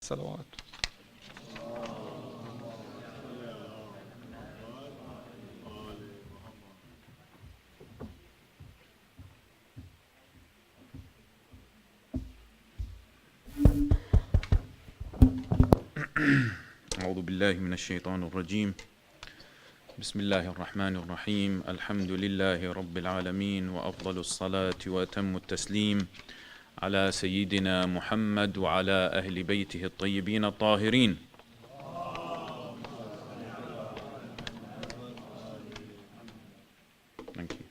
صلوات. أعوذ بالله من الشيطان الرجيم. بسم الله الرحمن الرحيم. الحمد لله رب العالمين، وأفضل الصلاة وأتم التسليم على سيدنا محمد وعلى أهل بيته الطيبين الطاهرين. Thank you.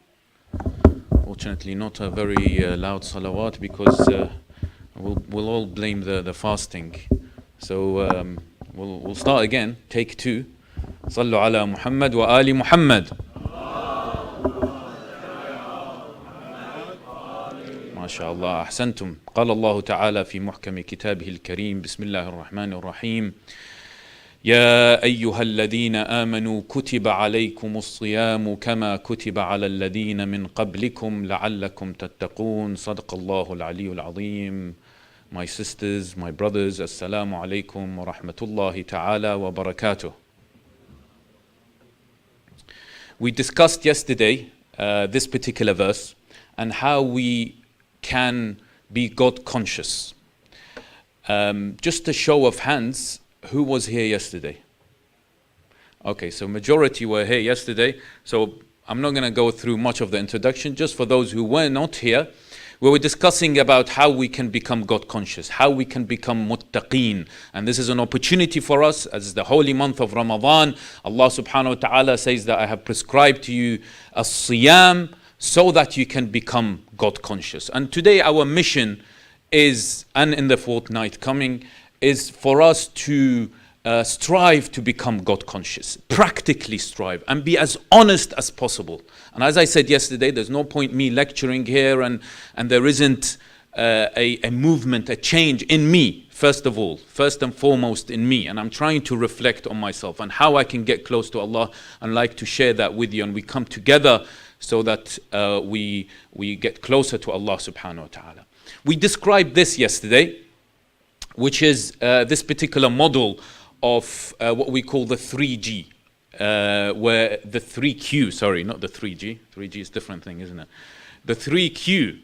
Fortunately, not a very loud salawat because we'll all blame the fasting. So we'll start again. Take two. صلوا على محمد وآل محمد. ما شاء الله أحسنتم. قال الله تعالى في محكم كتابه الكريم: بسم الله الرحمن الرحيم. يا أيها الذين آمنوا كتب عليكم الصيام كما كتب على الذين من قبلكم لعلكم تتقون. صدق الله العلي العظيم. My sisters, my brothers, assalamu alaikum wa rahmatullahi ta'ala wa barakatuh. We discussed yesterday this particular verse and how we can be God conscious. Just a show of hands, who was here yesterday? Okay, so majority were here yesterday. So I'm not going to go through much of the introduction. Just for those who were not here, we were discussing about how we can become God conscious, how we can become muttaqeen. And this is an opportunity for us, as the holy month of Ramadan. Allah subhanahu wa ta'ala says that I have prescribed to you a siyam so that you can become God conscious. And today our mission is, and in the fortnight coming, is for us to strive to become God conscious, practically strive and be as honest as possible. And as I said yesterday, there's no point me lecturing here and there isn't a movement, a change in me, first of all, first and foremost in me. And I'm trying to reflect on myself and how I can get close to Allah, and like to share that with you. And we come together so that we get closer to Allah subhanahu wa ta'ala. We described this yesterday, which is this particular model of what we call the 3G, where the 3Q, sorry, not the 3G. 3G is a different thing, isn't it? The 3Q,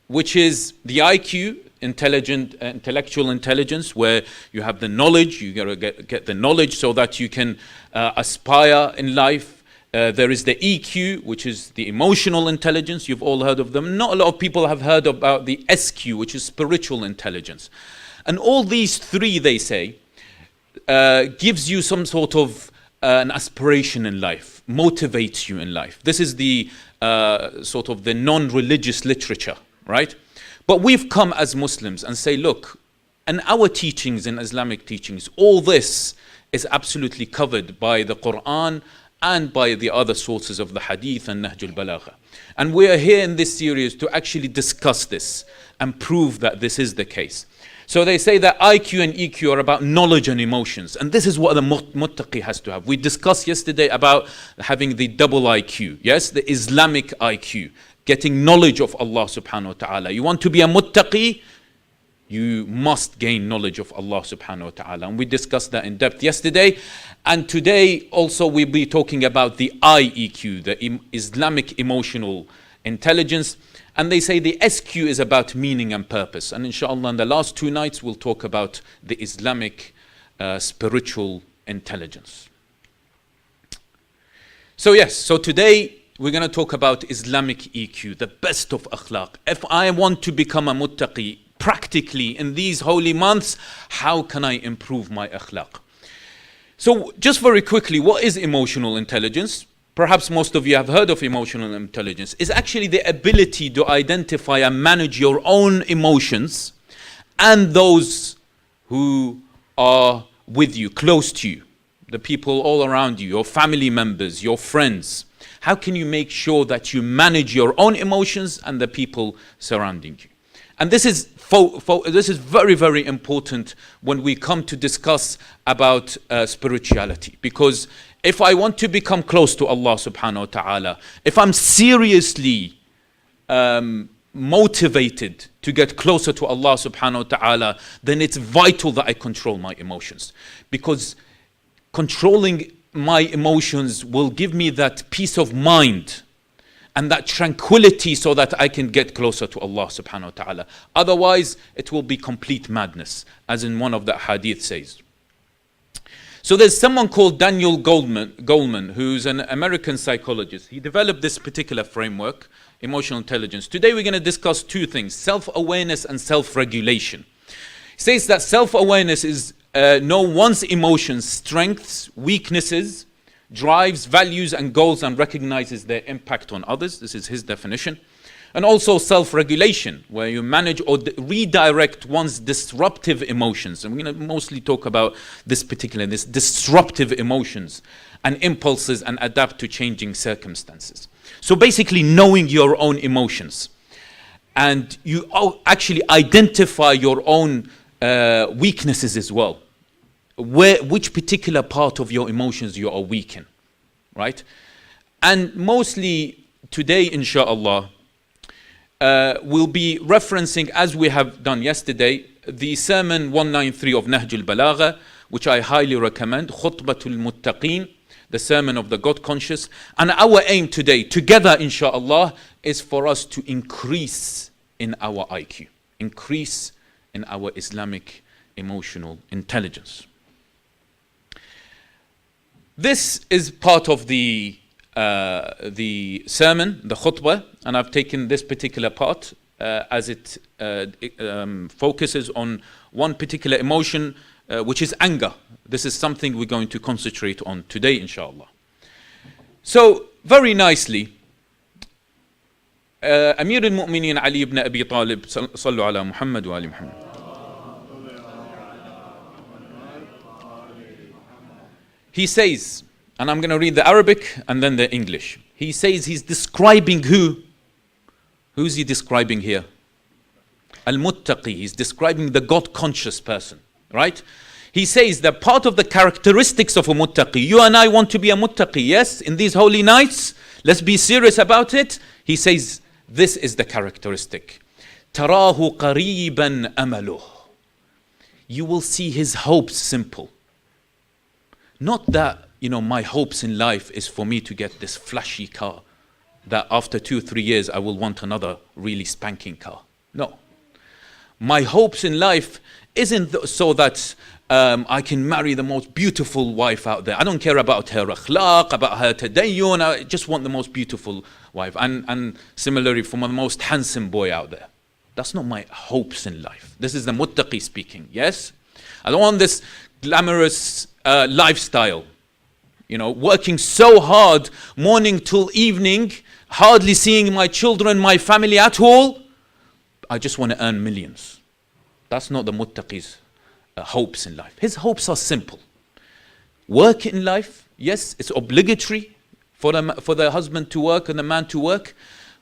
which is the IQ, intellectual intelligence, where you have the knowledge, you gotta get the knowledge so that you can aspire in life. There is the EQ, which is the emotional intelligence. You've all heard of them. Not a lot of people have heard about the SQ, which is spiritual intelligence. And all these three, they say, gives you some sort of an aspiration in life, motivates you in life. This is the sort of the non-religious literature, right? But we've come as Muslims and say, look, in our teachings, in Islamic teachings, all this is absolutely covered by the Quran and by the other sources of the Hadith and Nahj al-Balagha. And we are here in this series to actually discuss this and prove that this is the case. So they say that IQ and EQ are about knowledge and emotions. And this is what the muttaqi has to have. We discussed yesterday about having the double IQ. Yes, the Islamic IQ. Getting knowledge of Allah subhanahu wa ta'ala. You want to be a muttaqi, you must gain knowledge of Allah subhanahu wa ta'ala. And we discussed that in depth yesterday. And today also we'll be talking about the IEQ, the Islamic emotional intelligence. And they say the SQ is about meaning and purpose. And inshallah, in the last two nights, we'll talk about the Islamic spiritual intelligence. So yes, so today we're going to talk about Islamic EQ, the best of akhlaq. If I want to become a muttaqi practically in these holy months, how can I improve my akhlaq? So just very quickly, what is emotional intelligence? Perhaps most of you have heard of emotional intelligence. It's actually the ability to identify and manage your own emotions and those who are with you, close to you, the people all around you, your family members, your friends. How can you make sure that you manage your own emotions and the people surrounding you? And this is very, very important when we come to discuss about spirituality, because if I want to become close to Allah subhanahu wa ta'ala, if I'm seriously motivated to get closer to Allah subhanahu wa ta'ala, then it's vital that I control my emotions. Because controlling my emotions will give me that peace of mind and that tranquility so that I can get closer to Allah subhanahu wa ta'ala. Otherwise, it will be complete madness, as in one of the hadith says. So there's someone called Daniel Goleman, who's an American psychologist. He developed this particular framework, emotional intelligence. Today we're going to discuss two things, self-awareness and self-regulation. He says that self-awareness is know one's emotions, strengths, weaknesses, drives, values and goals, and recognizes their impact on others. This is his definition. And also self-regulation, where you manage or redirect one's disruptive emotions. And we're going to mostly talk about this disruptive emotions and impulses, and adapt to changing circumstances. So basically knowing your own emotions. And you actually identify your own weaknesses as well. Which particular part of your emotions you are weak in, right? And mostly today, inshallah, we'll be referencing, as we have done yesterday, the sermon 193 of Nahj al-Balagha, which I highly recommend, Khutbatul Muttaqeen, the sermon of the God conscious. And our aim today, together inshallah, is for us to increase in our IQ, increase in our Islamic emotional intelligence. This is part of the sermon, the khutbah, and I've taken this particular part as it focuses on one particular emotion, which is anger. This is something we're going to concentrate on today, inshallah. So, very nicely, Amir al-Mu'mineen Ali ibn Abi Talib, sallu ala Muhammad wa ali Muhammad. He says, and I'm going to read the Arabic and then the English. He says he's describing who? Who's he describing here? Al-Muttaqi. He's describing the God-conscious person, right? He says that part of the characteristics of a Muttaqi, you and I want to be a Muttaqi, yes? In these holy nights, let's be serious about it. He says, this is the characteristic. تَرَاهُ قَرِيبًا أَمَلُهُ. You will see his hopes simple. Not that, my hopes in life is for me to get this flashy car, that after 2-3 years I will want another really spanking car. No. My hopes in life isn't so that I can marry the most beautiful wife out there. I don't care about her akhlaq, about her tadayyun. I just want the most beautiful wife. And similarly, for the most handsome boy out there. That's not my hopes in life. This is the muttaqi speaking, yes? I don't want this glamorous lifestyle. Working so hard, morning till evening, hardly seeing my children, my family at all. I just want to earn millions. That's not the muttaqi's hopes in life. His hopes are simple. Work in life, yes, it's obligatory for the husband to work and the man to work,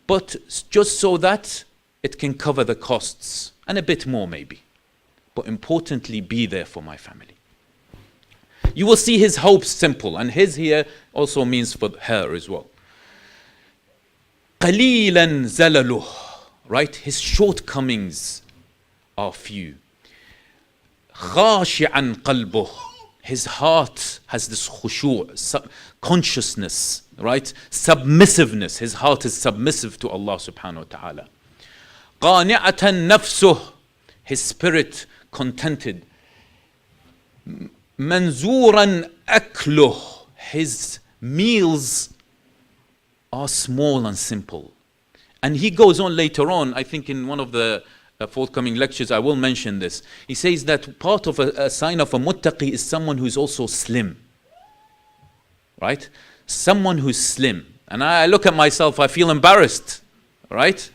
but just so that it can cover the costs and a bit more maybe. But importantly, be there for my family. You will see his hopes simple, and his here also means for her as well. قَلِيلًا زَلَلُهُ. Right? His shortcomings are few. خَاشِعًا قَلْبُهُ. His heart has this khushu', consciousness, right? Submissiveness. His heart is submissive to Allah subhanahu wa ta'ala. قَانِعَةً نَفْسُهُ. His spirit contented. Manzuran akluh. His meals are small and simple. And he goes on later on, I think in one of the forthcoming lectures I will mention this. He says that part of a sign of a muttaqi is someone who's also slim. Right? Someone who's slim. And I look at myself, I feel embarrassed. Right?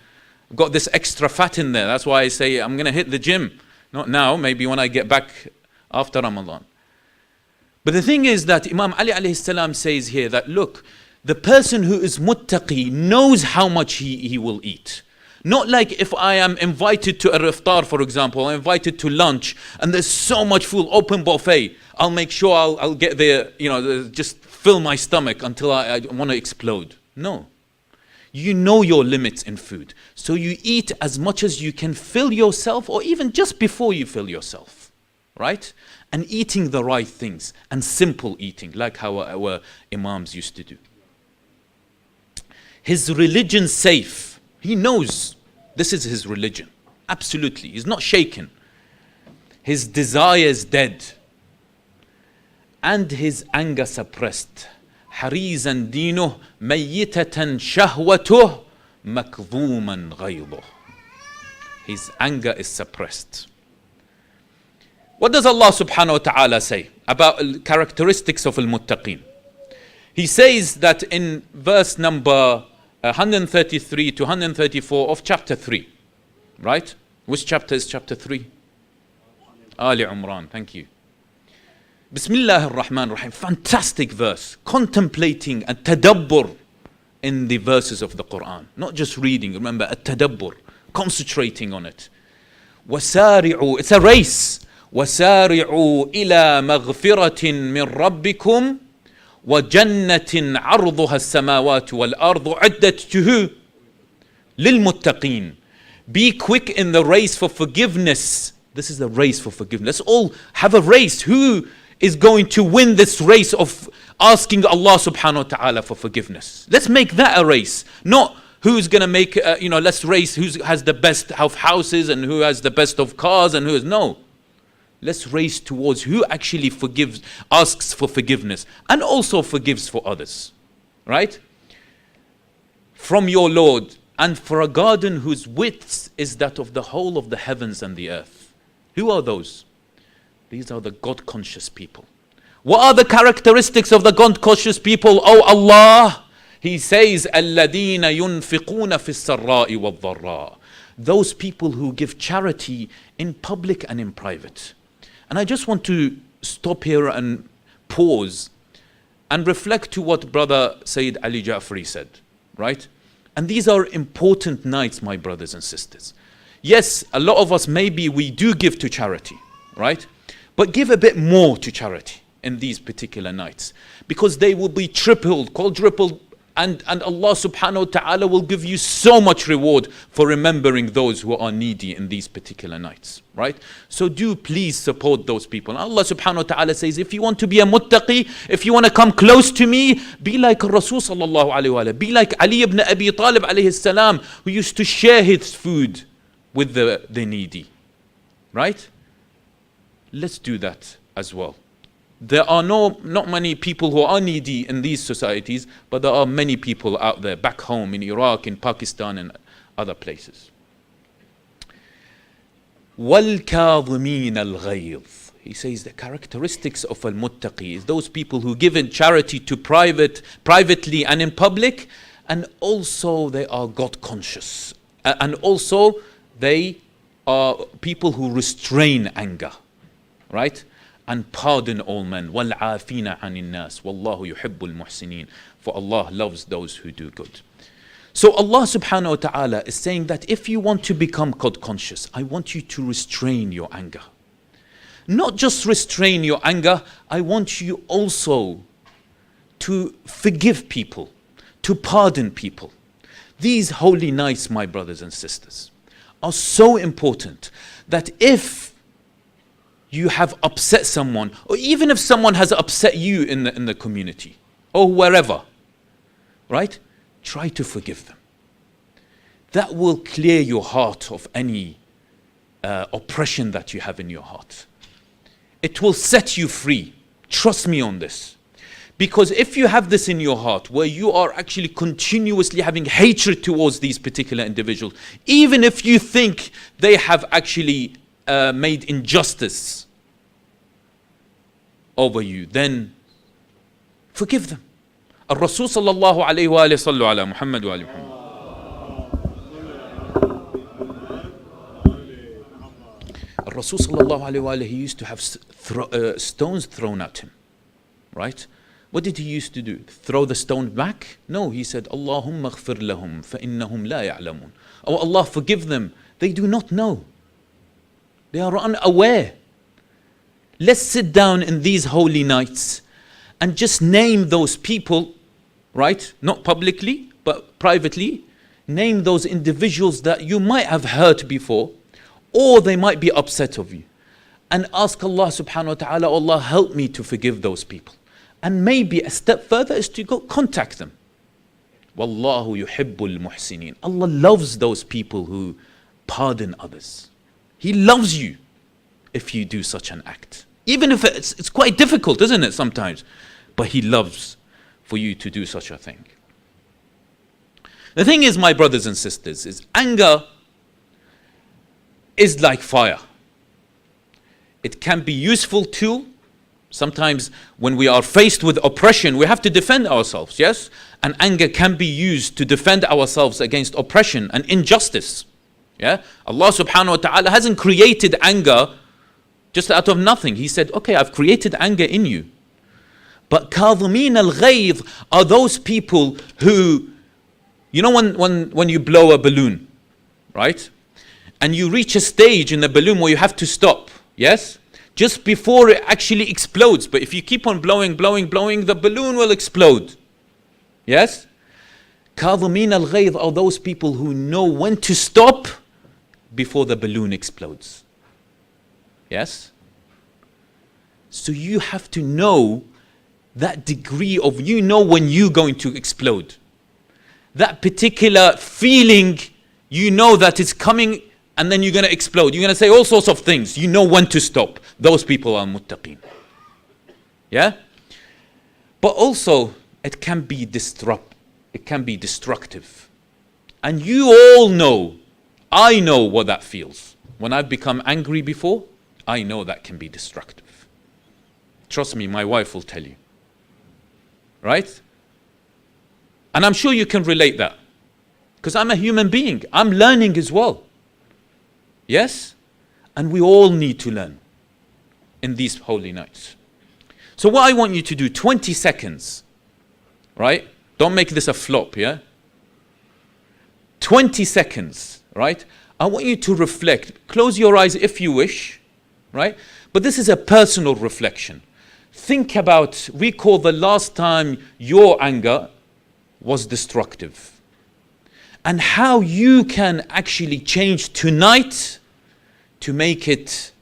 I've got this extra fat in there. That's why I say I'm going to hit the gym. Not now, maybe when I get back after Ramadan. But the thing is that Imam Ali alayhi salam says here that look, the person who is muttaqi knows how much he will eat. Not like if I am invited to a iftar, for example, I'm invited to lunch and there's so much food, open buffet. I'll make sure I'll get there, just fill my stomach until I want to explode. No. You know your limits in food. So you eat as much as you can fill yourself, or even just before you fill yourself, right? And eating the right things, and simple eating, like how our imams used to do. His religion safe. He knows this is his religion. Absolutely. He's not shaken. His desire is dead. And his anger suppressed. حريزا دينه ميتة شهوته مكظوما غيظه. His anger is suppressed. What does Allah subhanahu wa ta'ala say about characteristics of al-muttaqin? He says that in verse number 133 to 134 of chapter 3, right? Which chapter is chapter 3? Ali Imran, thank you. Bismillah ar-Rahman ar-Rahim, fantastic verse, contemplating and tadabbur in the verses of the Quran. Not just reading, remember, at-tadabbur, concentrating on it. وَسَارِعُوا, it's a race. وَسَارِعُوا إِلَى مَغْفِرَةٍ مِّن رَبِّكُمْ وَجَنَّةٍ عَرْضُهَا السَّمَاوَاتُ وَالْأَرْضُ عِدَّةٌ لِلْمُتَّقِينَ. Be quick in the race for forgiveness. This is the race for forgiveness. Let's all have a race. Who is going to win this race of asking Allah subhanahu wa ta'ala for forgiveness? Let's make that a race. Not who's going to make, let's race who has the best of houses and who has the best of cars and who is, no. Let's race towards who actually forgives, asks for forgiveness and also forgives for others. Right? From your Lord, and for a garden whose width is that of the whole of the heavens and the earth. Who are those? These are the God-conscious people. What are the characteristics of the God-conscious people? Oh Allah, He says, الَّذِينَ يُنْفِقُونَ فِي السَّرَّاءِ وَالضَّرَّاءِ. Those people who give charity in public and in private. And I just want to stop here and pause and reflect to what Brother Sayyid Ali Ja'fari said, right? And these are important nights, my brothers and sisters. Yes, a lot of us, maybe we do give to charity, right? But give a bit more to charity in these particular nights, because they will be tripled, quadrupled, and Allah subhanahu wa ta'ala will give you so much reward for remembering those who are needy in these particular nights, right? So do please support those people. Allah subhanahu wa ta'ala says, if you want to be a muttaqi, if you want to come close to me, be like Rasul sallallahu alayhi wa sallam, be like Ali ibn Abi Talib alayhi salam, who used to share his food with the needy, right? Let's do that as well. There are not many people who are needy in these societies, but there are many people out there back home in Iraq, in Pakistan, and other places. وَالْكَاظِمِينَ الْغَيْظِ. He says the characteristics of al-muttaqi is those people who give in charity to privately and in public, and also they are God conscious. And also they are people who restrain anger, right? And pardon all men. وَالْعَافِينَ عَنِ النَّاسِ وَاللَّهُ يُحِبُّ الْمُحْسِنِينَ. For Allah loves those who do good. So Allah subhanahu wa ta'ala is saying that if you want to become God conscious, I want you to restrain your anger. Not just restrain your anger, I want you also to forgive people, to pardon people. These holy nights, my brothers and sisters, are so important that if you have upset someone, or even if someone has upset you in the community, or wherever, right? Try to forgive them. That will clear your heart of any oppression that you have in your heart. It will set you free. Trust me on this. Because if you have this in your heart, where you are actually continuously having hatred towards these particular individuals, even if you think they have actually made injustice over you, then forgive them. Al-Rasul sallallahu alayhi wa sallu ala Muhammad wa ali Muhammad. Al-Rasul sallallahu alayhi wa he used to have stones thrown at him, right? What did he used to do? Throw the stone back? No, he said, Allahumma ghfir lahum fa innahum la ya'lamun. Oh Allah, forgive them. They do not know. They are unaware. Let's sit down in these holy nights and just name those people, right? Not publicly, but privately, name those individuals that you might have hurt before, or they might be upset of you. And ask Allah subhanahu wa ta'ala, Allah help me to forgive those people. And maybe a step further is to go contact them. Wallahu yuhibbul muhsinin. Allah loves those people who pardon others. He loves you if you do such an act. Even if it's quite difficult, isn't it, sometimes? But He loves for you to do such a thing. The thing is, my brothers and sisters, is anger is like fire. It can be useful tool. Sometimes when we are faced with oppression, we have to defend ourselves, yes? And anger can be used to defend ourselves against oppression and injustice. Yeah? Allah subhanahu wa ta'ala hasn't created anger just out of nothing. He said, okay, I've created anger in you. But kadhimin al-ghayz are those people who, you know, when you blow a balloon, right? And you reach a stage in the balloon where you have to stop, yes? Just before it actually explodes. But if you keep on blowing, the balloon will explode. Yes? Kadhimin al-ghayz are those people who know when to stop before the balloon explodes. Yes? So you have to know that degree of, you know when you're going to explode. That particular feeling, you know that it's coming and then you're going to explode. You're going to say all sorts of things. You know when to stop. Those people are muttaqeen. Yeah? But also, it can be destructive. And you all know, I know what that feels. When I've become angry before, I know that can be destructive. Trust me, my wife will tell you. Right? And I'm sure you can relate that. Because I'm a human being. I'm learning as well. Yes? And we all need to learn in these holy nights. So what I want you to do, 20 seconds. Right? Don't make this a flop, yeah? 20 seconds, right? I want you to reflect. Close your eyes if you wish, right? But this is a personal reflection. Think about, recall the last time your anger was destructive. And how you can actually change tonight to make it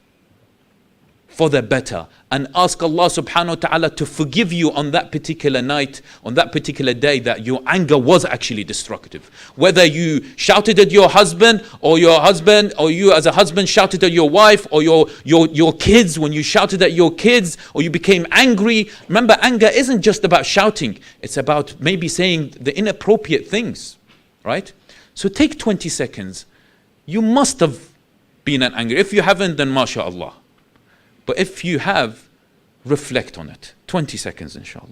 for the better. And ask Allah subhanahu wa ta'ala to forgive you on that particular night, on that particular day that your anger was actually destructive. Whether you shouted at your husband, or you as a husband shouted at your wife, or your kids, when you shouted at your kids, or you became angry. Remember, anger isn't just about shouting. It's about maybe saying the inappropriate things, right? So take 20 seconds. You must have been angry. If you haven't, then mashallah. But if you have, reflect on it. 20 seconds, inshallah.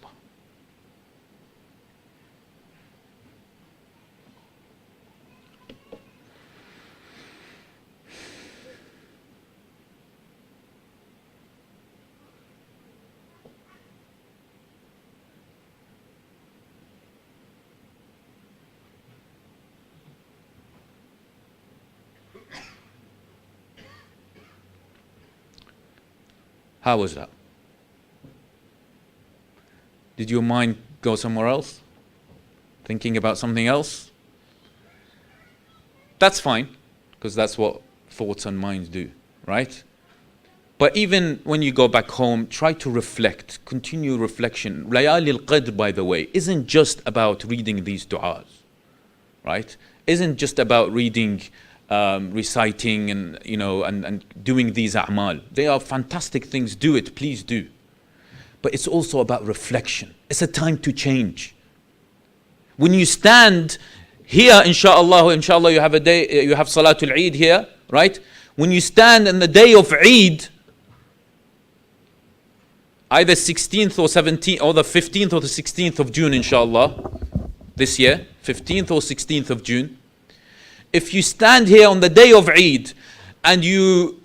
How was that? Did your mind go somewhere else? Thinking about something else? That's fine, because that's what thoughts and minds do, right? But even when you go back home, try to reflect, continue reflection. Layali al-Qadr, by the way, isn't just about reading these du'as, right? Isn't just about reading, reciting and doing these a'mal. They are fantastic things. Do it, please do. But it's also about reflection. It's a time to change. When you stand here, inshallah, you have a day, you have Salatul Eid here, right? When you stand in the day of Eid, either 16th or 17th, or the 15th or the 16th of June, inshallah, this year, 15th or 16th of June, if you stand here on the day of Eid and you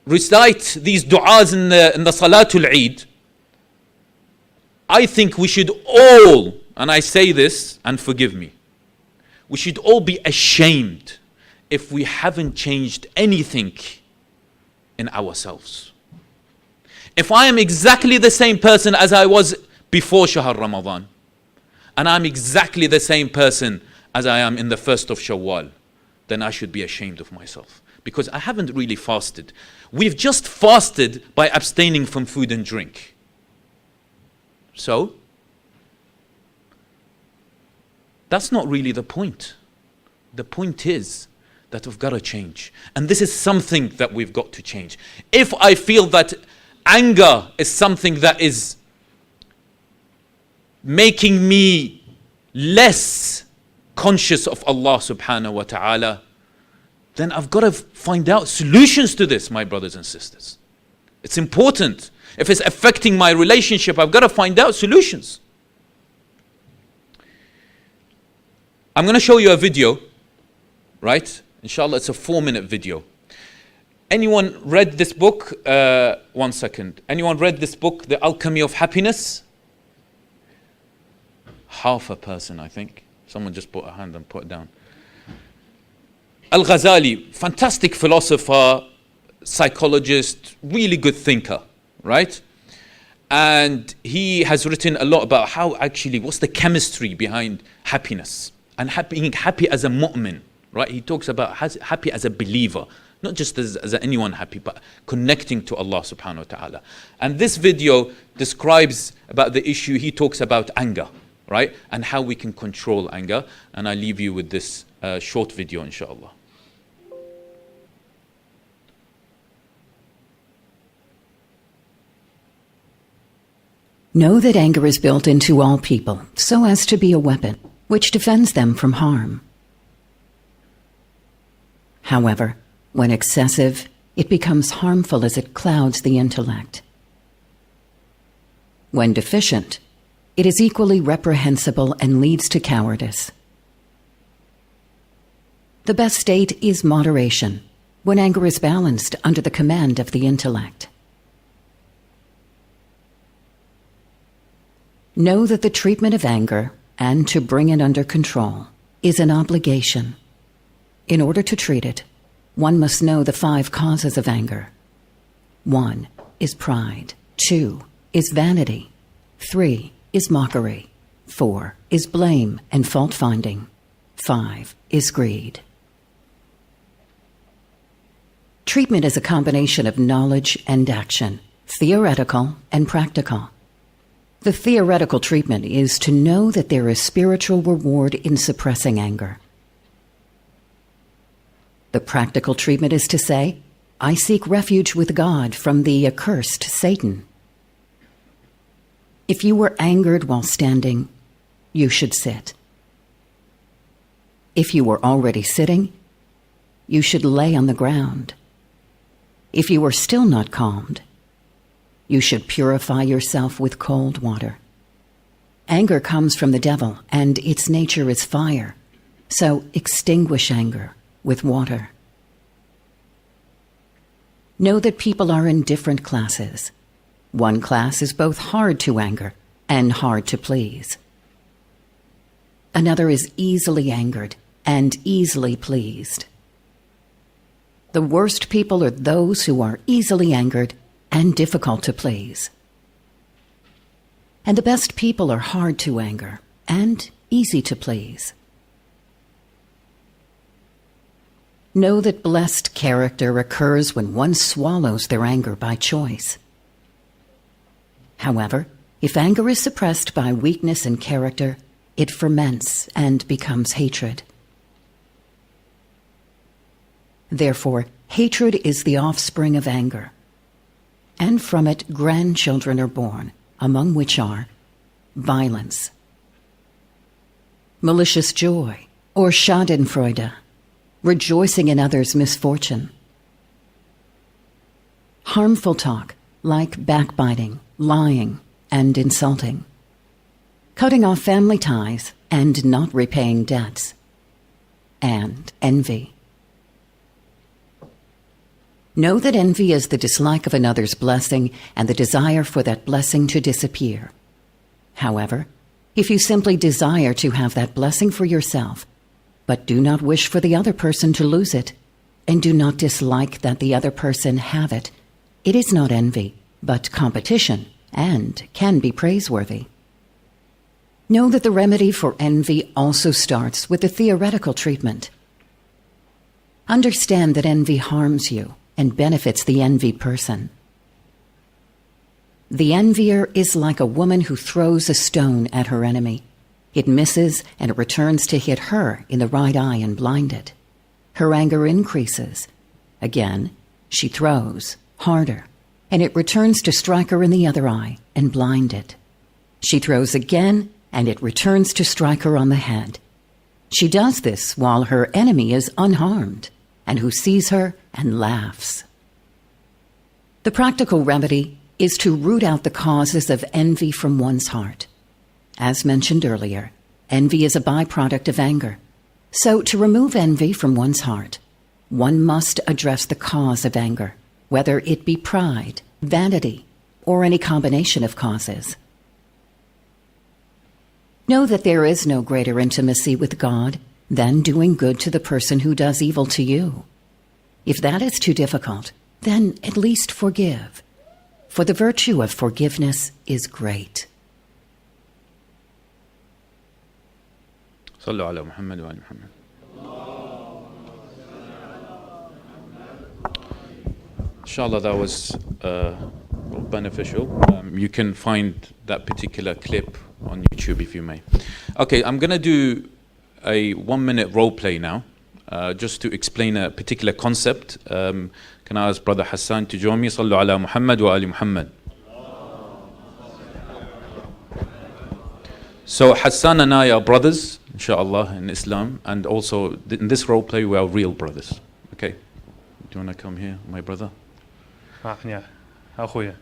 recite these du'as in the Salatul Eid, I think we should all, and I say this, and forgive me, we should all be ashamed if we haven't changed anything in ourselves. If I am exactly the same person as I was before Shahr Ramadan, and I'm exactly the same person as I am in the 1st of Shawwal, then I should be ashamed of myself, because I haven't really fasted. We've just fasted by abstaining from food and drink. So, that's not really the point. The point is that we've got to change. And this is something that we've got to change. If I feel that anger is something that is making me less conscious of Allah subhanahu wa ta'ala, then I've got to find out solutions to this, my brothers and sisters. It's important. If it's affecting my relationship, I've got to find out solutions. I'm going to show you a video, right? Inshallah, it's a 4-minute video. Anyone read this book? 1 second. Anyone read this book, The Alchemy of Happiness? Half a person, I think. Someone just put a hand and put it down. Al-Ghazali, fantastic philosopher, psychologist, really good thinker, right? And he has written a lot about how actually, what's the chemistry behind happiness and being happy as a mu'min, right? He talks about happy as a believer, not just as anyone happy, but connecting to Allah subhanahu wa ta'ala. And this video describes about the issue. He talks about anger, right? And how we can control anger. And I leave you with this short video, inshallah. Know that anger is built into all people so as to be a weapon which defends them from harm. However, when excessive, it becomes harmful as it clouds the intellect. When deficient, it is equally reprehensible and leads to cowardice. The best state is moderation, when anger is balanced under the command of the intellect. Know that the treatment of anger, and to bring it under control, is an obligation. In order to treat it, one must know the 5 causes of anger. 1 is pride. 2 is vanity. 3 is mockery. 4 is blame and fault-finding. 5 is greed. Treatment is a combination of knowledge and action, theoretical and practical. The theoretical treatment is to know that there is spiritual reward in suppressing anger. The practical treatment is to say, I seek refuge with God from the accursed Satan. If you were angered while standing, you should sit. If you were already sitting, you should lay on the ground. If you were still not calmed, you should purify yourself with cold water. Anger comes from the devil, and its nature is fire. So extinguish anger with water. Know that people are in different classes. One class is both hard to anger and hard to please. Another is easily angered and easily pleased. The worst people are those who are easily angered and difficult to please. And the best people are hard to anger and easy to please. Know that blessed character occurs when one swallows their anger by choice. However, if anger is suppressed by weakness in character, it ferments and becomes hatred. Therefore, hatred is the offspring of anger, and from it grandchildren are born, among which are violence, malicious joy, or schadenfreude, rejoicing in others' misfortune, harmful talk like backbiting, lying, and insulting, cutting off family ties and not repaying debts, and envy. Know that envy is the dislike of another's blessing and the desire for that blessing to disappear. However, if you simply desire to have that blessing for yourself, but do not wish for the other person to lose it, and do not dislike that the other person have it, it is not envy, but competition, and can be praiseworthy. Know that the remedy for envy also starts with the theoretical treatment. Understand that envy harms you and benefits the envied person. The envier is like a woman who throws a stone at her enemy. It misses and it returns to hit her in the right eye and blind it. Her anger increases. Again, she throws harder, and it returns to strike her in the other eye and blind it. She throws again, and it returns to strike her on the head. She does this while her enemy is unharmed, and who sees her and laughs. The practical remedy is to root out the causes of envy from one's heart. As mentioned earlier, envy is a byproduct of anger. So to remove envy from one's heart, one must address the cause of anger, whether it be pride, vanity, or any combination of causes. Know that there is no greater intimacy with God than doing good to the person who does evil to you. If that is too difficult, then at least forgive, for the virtue of forgiveness is great. صلوا على محمد وآل محمد. Inshallah, that was beneficial. You can find that particular clip on YouTube if you may. Okay, I'm going to do a 1-minute role play now, just to explain a particular concept. Can I ask Brother Hassan to join me? صلوا على محمد وآل محمد. So Hassan and I are brothers, inshallah, in Islam, and also in this role play we are real brothers. Okay, do you want to come here, my brother? Yeah, أخويا.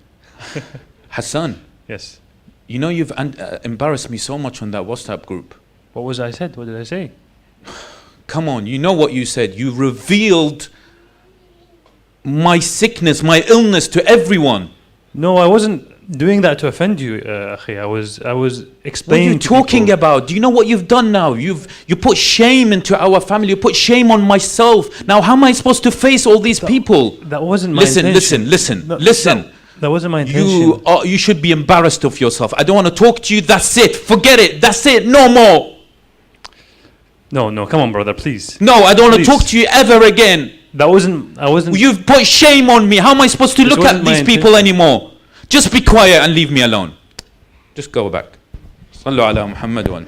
Hassan. Yes. You know you've embarrassed me so much on that WhatsApp group. What was I said? What did I say? Come on, you know what you said. You revealed my sickness, my illness to everyone. No, I wasn't doing that to offend you, akhi. I was explaining. What are you talking about? Do you know what you've done now? You put shame into our family. You put shame on myself. Now, how am I supposed to face all these people? That wasn't my intention. Listen. That wasn't my intention. You should be embarrassed of yourself. I don't want to talk to you. That's it. Forget it. That's it. No more. No, come on, brother, please. No, I don't want to talk to you ever again. I wasn't. You've put shame on me. How am I supposed to look at these people anymore? Just be quiet and leave me alone. Just go back. Sallu ala Muhammad wa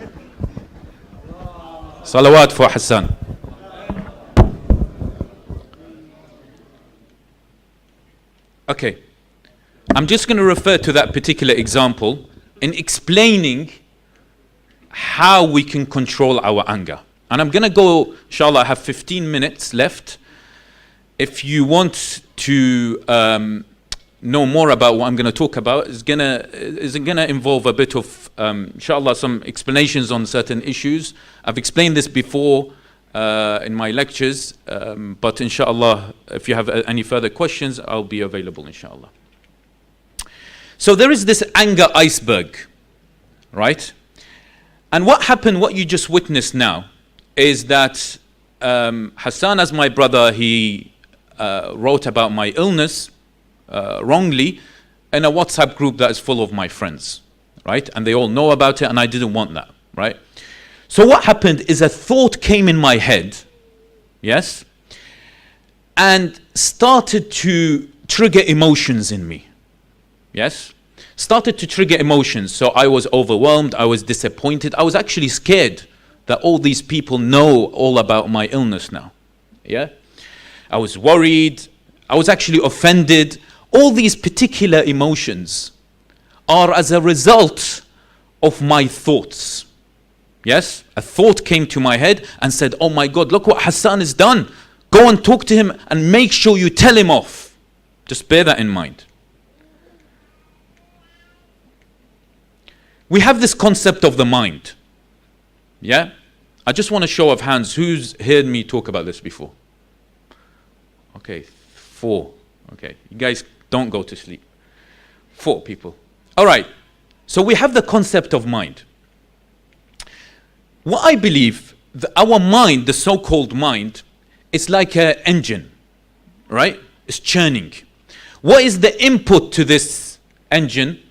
Salawat for Hassan. Okay. I'm just going to refer to that particular example in explaining how we can control our anger. And I'm going to go, inshallah, I have 15 minutes left. If you want to know more about what I'm going to talk about, is going to involve a bit of, inshallah, some explanations on certain issues. I've explained this before in my lectures, but inshallah, if you have any further questions, I'll be available, inshallah. So there is this anger iceberg, right? And what happened, what you just witnessed now, is that Hassan, as my brother, he wrote about my illness wrongly in a WhatsApp group that is full of my friends, right? And they all know about it, and I didn't want that, right? So what happened is a thought came in my head, yes, and started to trigger emotions in me, yes? Started to trigger emotions. So I was overwhelmed, I was disappointed, I was actually scared that all these people know all about my illness now, yeah? I was worried, I was actually offended. All these particular emotions are as a result of my thoughts. Yes, a thought came to my head and said, oh my God, look what Hassan has done. Go and talk to him and make sure you tell him off. Just bear that in mind. We have this concept of the mind. Yeah? I just want a show of hands. Who's heard me talk about this before? Okay, 4. Okay, you guys don't go to sleep. 4 people. All right, so we have the concept of mind. What I believe, our mind, the so-called mind, is like an engine, right? It's churning. What is the input to this engine?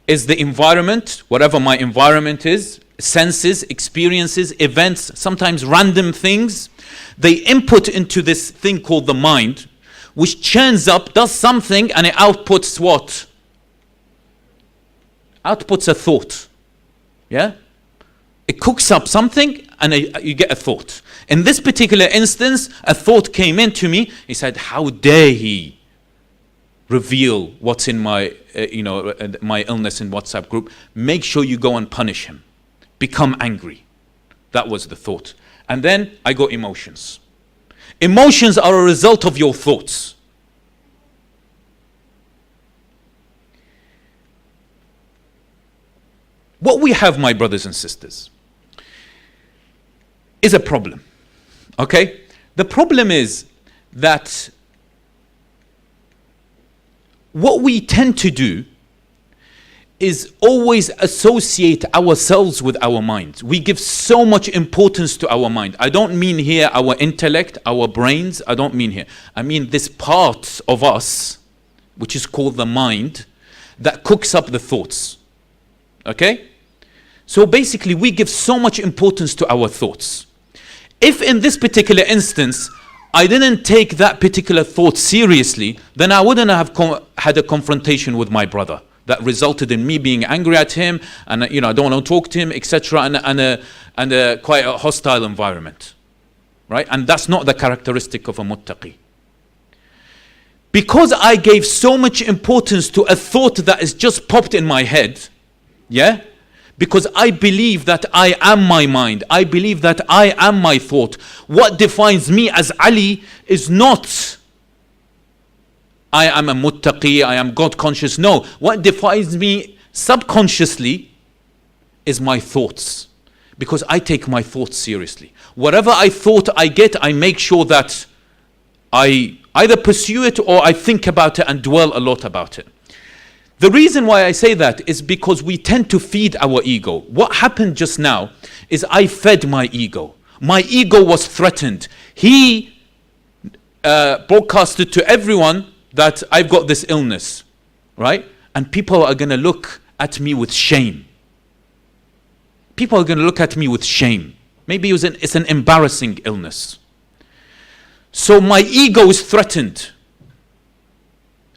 is the environment, whatever my environment is, senses, experiences, events, sometimes random things. They input into this thing called the mind, which churns up, does something, and it outputs what? Outputs a thought. Yeah? It cooks up something and you get a thought. In this particular instance, a thought came into me. He said, how dare he reveal what's in my, my illness in WhatsApp group? Make sure you go and punish him. Become angry. That was the thought. And then I got emotions. Emotions are a result of your thoughts. What we have, my brothers and sisters, is a problem. Okay? The problem is that what we tend to do is always associate ourselves with our mind. We give so much importance to our mind. I don't mean here our intellect, our brains. I don't mean here. I mean this part of us, which is called the mind, that cooks up the thoughts. Okay? So basically, we give so much importance to our thoughts. If in this particular instance, I didn't take that particular thought seriously, then I wouldn't have had a confrontation with my brother that resulted in me being angry at him, and I don't want to talk to him, etc., and a quite a hostile environment, right? And that's not the characteristic of a muttaqi. Because I gave so much importance to a thought that is just popped in my head, yeah? Because I believe that I am my mind. I believe that I am my thought. What defines me as Ali is not I am a muttaqi, I am God conscious. No, what defines me subconsciously is my thoughts. Because I take my thoughts seriously. Whatever I thought I get, I make sure that I either pursue it or I think about it and dwell a lot about it. The reason why I say that is because we tend to feed our ego. What happened just now is I fed my ego. My ego was threatened. He broadcasted to everyone that I've got this illness, right? And people are going to look at me with shame. People are going to look at me with shame. Maybe it's an embarrassing illness. So my ego is threatened.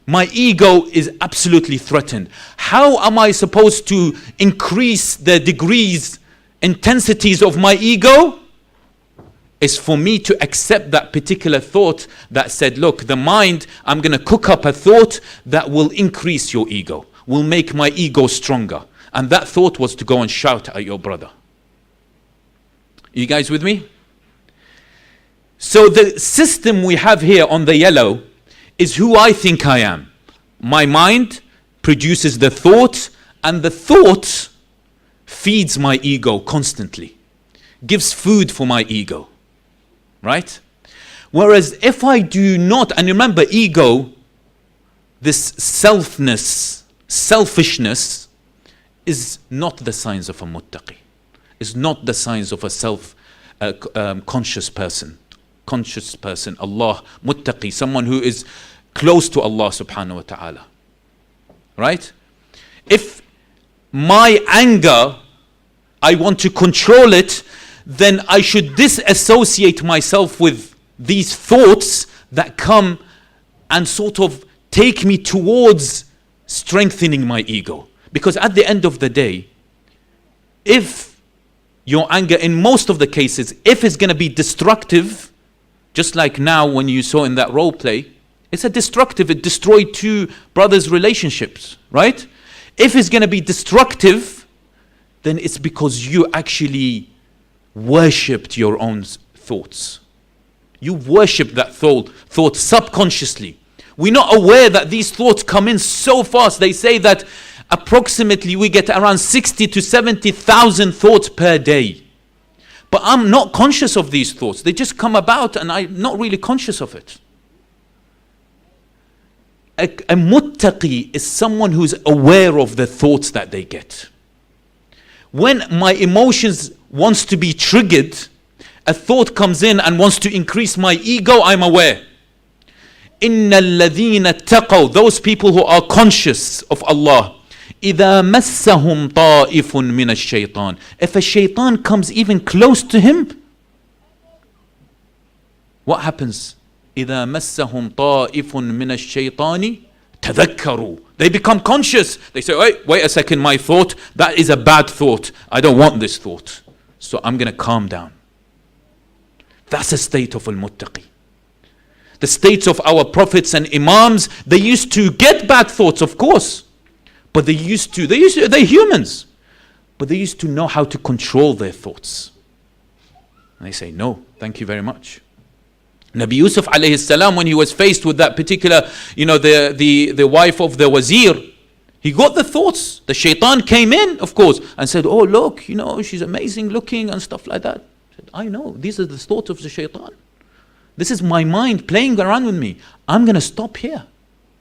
My ego is absolutely threatened. How am I supposed to increase the degrees, intensities of my ego? It's for me to accept that particular thought that said, look, the mind, I'm going to cook up a thought that will increase your ego, will make my ego stronger. And that thought was to go and shout at your brother. You guys with me? So the system we have here on the yellow is who I think I am. My mind produces the thought, and the thought feeds my ego constantly, gives food for my ego, right? Whereas if I do not, and remember ego, this selfness, selfishness, is not the signs of a muttaqi, is not the signs of a conscious person. Conscious person, Allah, muttaqi, someone who is close to Allah subhanahu wa ta'ala. Right? If my anger, I want to control it, then I should disassociate myself with these thoughts that come and sort of take me towards strengthening my ego. Because at the end of the day, if your anger, in most of the cases, if it's going to be destructive, just like now when you saw in that role play, it's a destructive, it destroyed two brothers' relationships, right? If it's going to be destructive, then it's because you actually worshipped your own thoughts. You worship that thought subconsciously. We're not aware that these thoughts come in so fast. They say that approximately we get around 60 to 70,000 thoughts per day. But I'm not conscious of these thoughts. They just come about and I'm not really conscious of it. A muttaqi is someone who's aware of the thoughts that they get. When my emotions wants to be triggered, a thought comes in and wants to increase my ego, I'm aware. إِنَّ الَّذِينَ اتَّقَوْا, those people who are conscious of Allah, إِذَا مَسَّهُمْ طَائِفٌ مِّنَ الشَّيْطَانِ. If a shaitan comes even close to him, what happens? إِذَا مَسَّهُمْ طَائِفٌ مِّنَ الشَّيْطَانِ تَذَكَّرُوا. They become conscious. They say, wait a second, my thought, that is a bad thought. I don't want this thought. So I'm going to calm down. That's a state of al-muttaqi. The states of our prophets and imams, they used to get bad thoughts, of course. But they're humans. But they used to know how to control their thoughts. And they say, no, thank you very much. Nabi Yusuf alayhi salam, when he was faced with that particular, the wife of the wazir, he got the thoughts. The shaitan came in, of course, and said, oh look, she's amazing looking and stuff like that. He said, I know, these are the thoughts of the shaitan. This is my mind playing around with me. I'm going to stop here.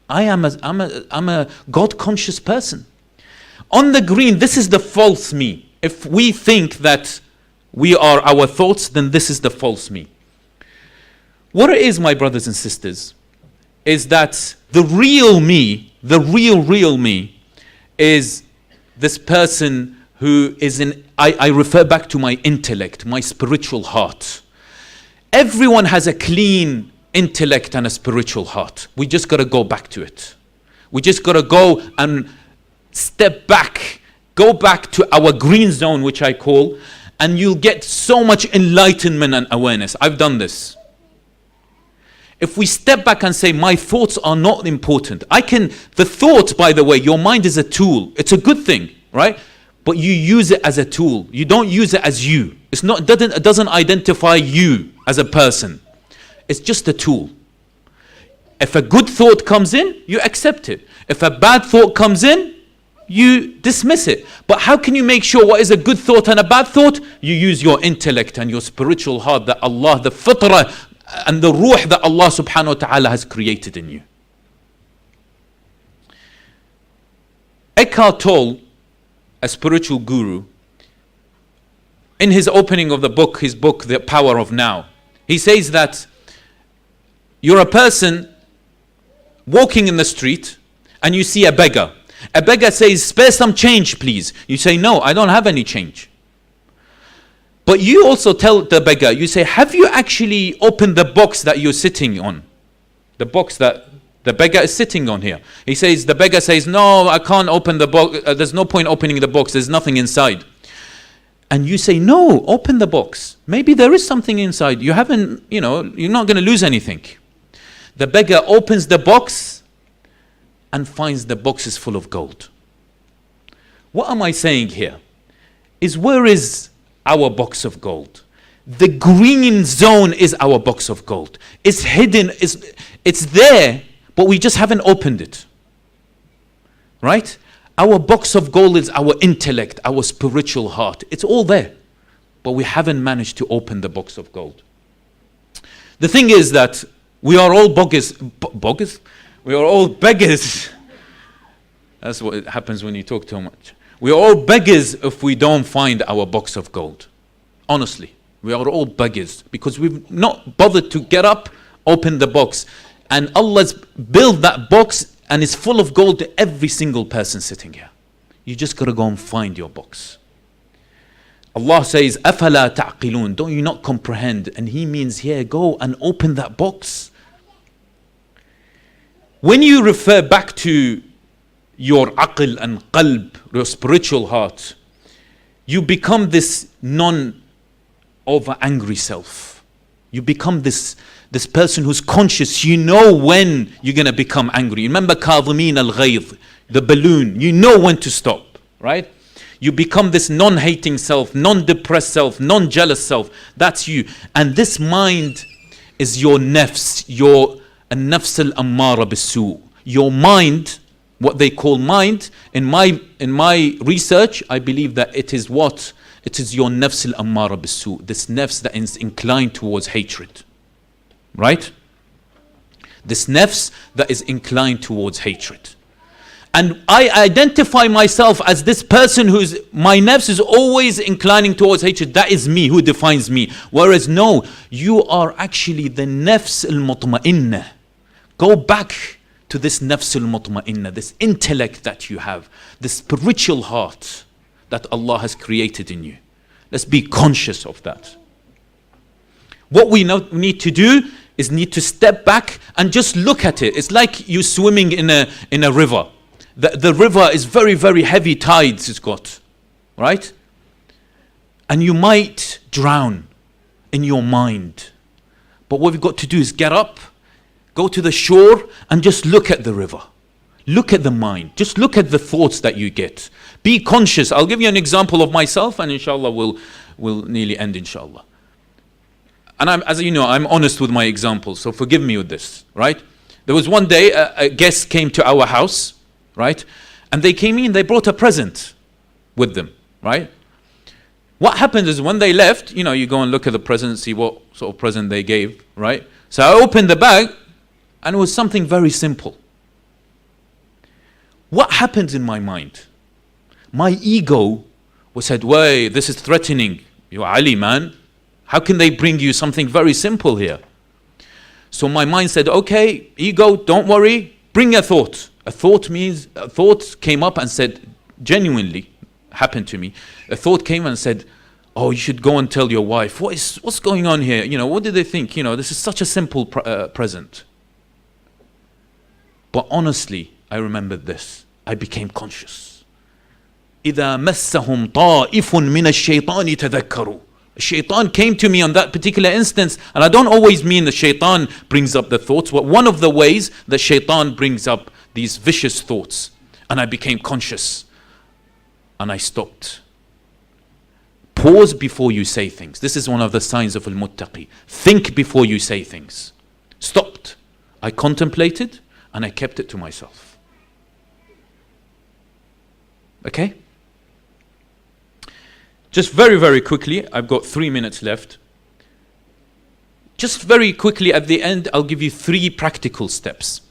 I'm a God-conscious person. On the green, this is the false me. If we think that we are our thoughts, then this is the false me. What it is, my brothers and sisters, is that the real me, the real me, is this person who is I refer back to my intellect, my spiritual heart. Everyone has a clean intellect and a spiritual heart. We just got to go back to it. We just got to go and step back, go back to our green zone, which I call, and you'll get so much enlightenment and awareness. I've done this. If we step back and say, my thoughts are not important. The thought, by the way, your mind is a tool. It's a good thing, right? But you use it as a tool. You don't use it as you. It doesn't identify you as a person. It's just a tool. If a good thought comes in, you accept it. If a bad thought comes in, you dismiss it. But how can you make sure what is a good thought and a bad thought? You use your intellect and your spiritual heart that Allah, the fitrah, and the ruh that Allah subhanahu wa ta'ala has created in you. Eckhart Tolle, a spiritual guru, in his opening of his book, The Power of Now, he says that you're a person walking in the street and you see a beggar. A beggar says, spare some change, please. You say, no, I don't have any change. But you also tell the beggar, you say, have you actually opened the box that you're sitting on? The box that the beggar is sitting on here. The beggar says, no, I can't open the box. There's no point opening the box. There's nothing inside. And you say, no, open the box. Maybe there is something inside. You haven't, you're not going to lose anything. The beggar opens the box and finds the box is full of gold. What am I saying here? Where is our box of gold? The green zone is our box of gold. It's hidden, it's there, but we just haven't opened it. Right? Our box of gold is our intellect, our spiritual heart. It's all there, but we haven't managed to open the box of gold. The thing is that we are all boggers. We are all beggars. That's what happens when you talk too much. We are all beggars if we don't find our box of gold. Honestly, we are all beggars because we've not bothered to get up, open the box. And Allah's built that box and it's full of gold to every single person sitting here. You just got to go and find your box. Allah says, أَفَلَا تَعْقِلُونَ. Don't you not comprehend? And He means here, go and open that box. When you refer back to your aql and qalb, your spiritual heart, you become this non-over angry self. You become this person who's conscious. You know when you're going to become angry. Remember Kadhimin al-Ghayz, the balloon. You know when to stop, right? You become this non-hating self, non-depressed self, non-jealous self. That's you. And this mind is your nafs, your nafs al-ammara bis-su. Your mind, what they call mind, in my research, I believe that it is what? It is your nafs al-ammara bis-su. This nafs that is inclined towards hatred. Right? This nafs that is inclined towards hatred. And I identify myself as this person my nafs is always inclining towards hatred. That is me, who defines me. Whereas no, you are actually the nafs al-mutma'innah. Go back to this nafsul mutma'inna, this intellect that you have, this spiritual heart that Allah has created in you. Let's be conscious of that. What we now need to do is need to step back and just look at it. It's like you swimming in a river. The river is very, very heavy tides it's got, right? And you might drown in your mind. But what we've got to do is get up, go to the shore and just look at the river. Look at the mind. Just look at the thoughts that you get. Be conscious. I'll give you an example of myself and inshallah we'll nearly end inshallah. And as you know, I'm honest with my examples, so forgive me with this, right? There was one day a guest came to our house, right? And they came in, they brought a present with them, right? What happens is when they left, you go and look at the present, see what sort of present they gave, right? So I opened the bag and it was something very simple. What happened in my mind? My ego said, "Wait, this is threatening. You're Ali, man. How can they bring you something very simple here?" So my mind said, "Okay, ego, don't worry, bring a thought." A thought came up and said, genuinely happened to me. A thought came and said, "Oh, you should go and tell your wife. What's going on here? What do they think? This is such a simple present." But honestly, I remembered this. I became conscious. إِذَا مَسَّهُمْ طَائِفٌ مِنَ الشَّيْطَانِ تَذَكَّرُوا. Shaitan came to me on that particular instance, and I don't always mean the shaitan brings up the thoughts, but one of the ways that shaitan brings up these vicious thoughts. And I became conscious, and I stopped. Pause before you say things. This is one of the signs of al-muttaqi. Think before you say things. Stopped. I contemplated, and I kept it to myself. Okay? Just very, very quickly, I've got 3 minutes left. Just very quickly at the end, I'll give you 3 practical steps.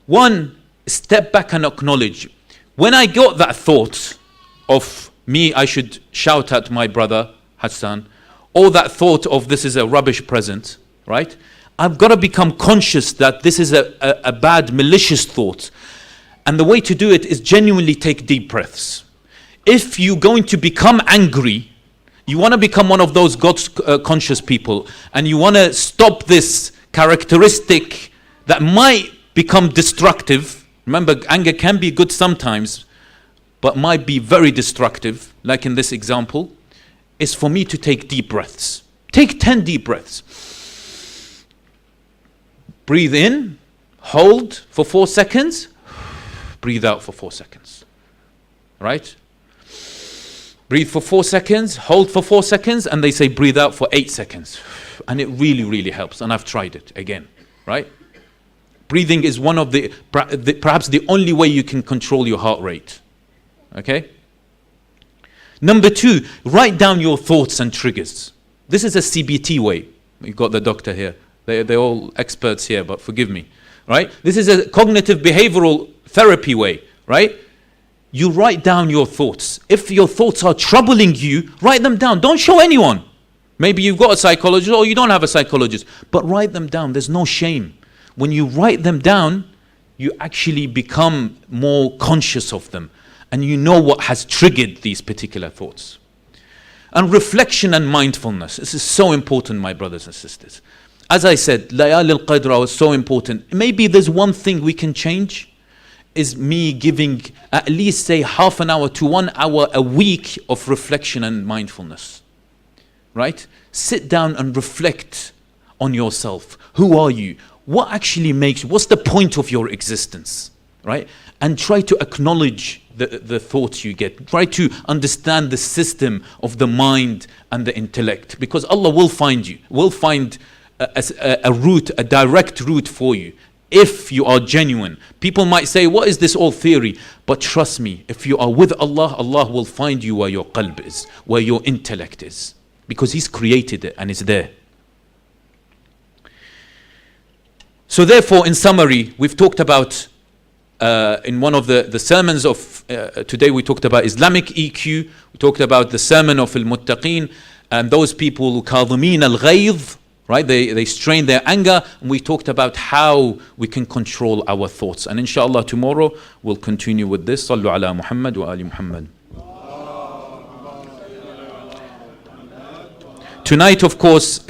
1, step back and acknowledge. When I got that thought of me, I should shout at my brother Hassan, or that thought of this is a rubbish present, right? I've got to become conscious that this is a bad, malicious thought. And the way to do it is genuinely take deep breaths. If you're going to become angry, you want to become one of those God-conscious people, and you want to stop this characteristic that might become destructive. Remember, anger can be good sometimes, but might be very destructive, like in this example, is for me to take deep breaths. Take 10 deep breaths. Breathe in, hold for 4 seconds, breathe out for 4 seconds. Right? Breathe for 4 seconds, hold for 4 seconds, and they say breathe out for 8 seconds. And it really, really helps. And I've tried it again, right? Breathing is one of perhaps the only way you can control your heart rate. Okay? Number 2, write down your thoughts and triggers. This is a CBT way. You've got the doctor here. They're all experts here, but forgive me. Right? This is a cognitive behavioral therapy way, right? You write down your thoughts. If your thoughts are troubling you, write them down. Don't show anyone. Maybe you've got a psychologist or you don't have a psychologist, but write them down. There's no shame. When you write them down, you actually become more conscious of them, and you know what has triggered these particular thoughts. And reflection and mindfulness. This is so important, my brothers and sisters. As I said, Layal al-Qadr was so important. Maybe there's one thing we can change, is me giving at least say half an hour to 1 hour a week of reflection and mindfulness. Right? Sit down and reflect on yourself. Who are you? What actually makes you? What's the point of your existence? Right? And try to acknowledge the thoughts you get. Try to understand the system of the mind and the intellect. Because Allah will find you. Will find a route, a direct route for you. If you are genuine. People might say, what is this all theory? But trust me, if you are with Allah, Allah will find you where your qalb is, where your intellect is. Because He's created it and it's there. So therefore, in summary, we've talked about, in one of the sermons of today, we talked about Islamic EQ. We talked about the sermon of Al-Muttaqeen, and those people, Kadhimin al-Ghayz, right? They strain their anger, and we talked about how we can control our thoughts. And inshallah tomorrow we'll continue with this. Sallu ala Muhammad wa ali Muhammad. Tonight, of course,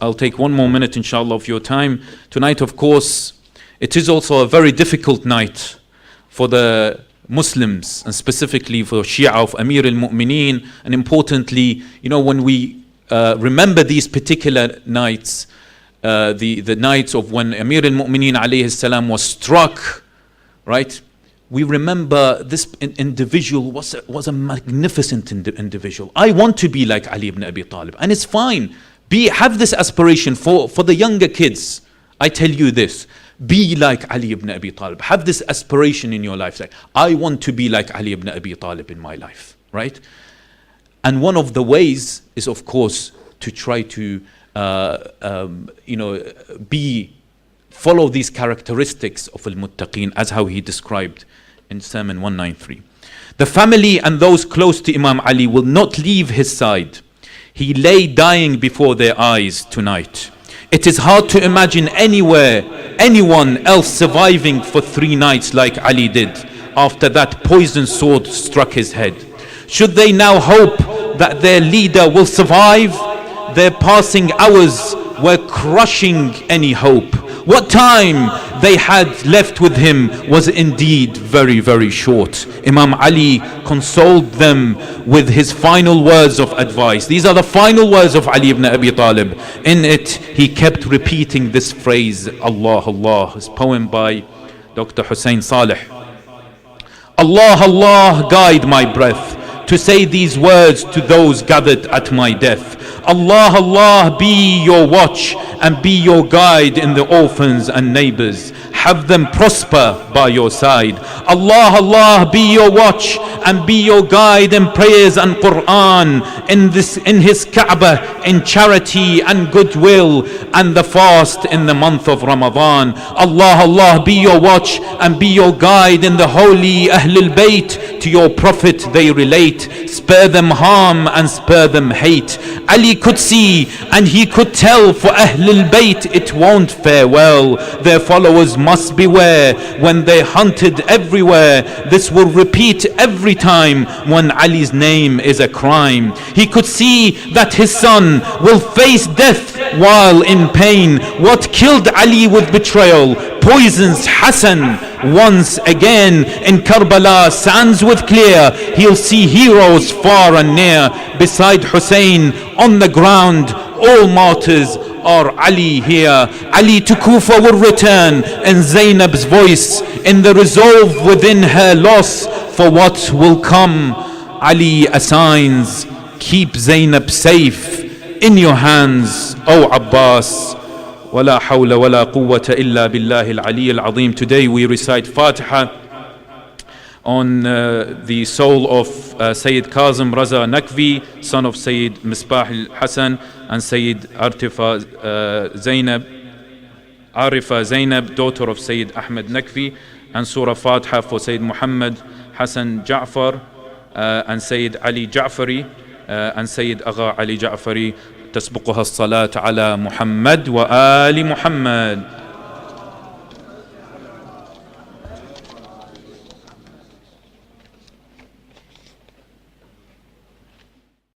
I'll take one more minute inshallah of your time. Tonight, of course, it is also a very difficult night for the Muslims, and specifically for Shia of Amir al-Mu'mineen. And importantly, when we remember these particular nights, the nights of when Amir al-Mu'mineen alayhi salam was struck, right? We remember this individual was a magnificent individual. I want to be like Ali ibn Abi Talib, and it's fine. Have this aspiration for the younger kids. I tell you this: be like Ali ibn Abi Talib. Have this aspiration in your life. Like, I want to be like Ali ibn Abi Talib in my life, right? And one of the ways is, of course, to try to follow these characteristics of al-muttaqeen, as how he described in Sermon 193. The family and those close to Imam Ali will not leave his side. He lay dying before their eyes tonight. It is hard to imagine anyone else surviving for 3 nights like Ali did after that poisoned sword struck his head. Should they now hope that their leader will survive? Their passing hours were crushing any hope. What time they had left with him was indeed very, very short. Imam Ali consoled them with his final words of advice. These are the final words of Ali ibn Abi Talib. In it, he kept repeating this phrase, Allah, Allah. His poem by Dr. Hussein Saleh. Allah, Allah, guide my breath to say these words to those gathered at my death. Allah, Allah, be your watch and be your guide in the orphans and neighbors. Have them prosper by your side. Allah, Allah, be your watch and be your guide in prayers and Quran, in his Kaaba, in charity and goodwill, and the fast in the month of Ramadan. Allah, Allah, be your watch and be your guide in the holy Ahlul Bayt. To your Prophet they relate. Spare them harm and spare them hate. Ali could see and he could tell, for Ahlul Bayt it won't fare well. Their followers must beware when they hunted everywhere. This will repeat every time when Ali's name is a crime. He could see that his son will face death while in pain. What killed Ali with betrayal poisons Hassan once again. In Karbala stands with clear. He'll see heroes far and near. Beside Hussein on the ground, all martyrs are Ali here. Ali to Kufa will return in Zainab's voice, in the resolve within her loss for what will come. Ali assigns, keep Zainab safe in your hands, O Abbas. ولا حول ولا قوة إلا بالله العلي العظيم. Today we recite Fatiha on the soul of Sayyid Kazim Raza Nakvi, son of Sayyid Misbah al-Hassan and Sayyid Arifa Zainab, daughter of Sayyid Ahmed Nakvi, and Surah Fatiha for Sayyid Muhammad Hassan Ja'far and Sayyid Ali Ja'fari and Sayyid Agha Ali Ja'fari. تسبقها الصلاة على محمد وآل محمد.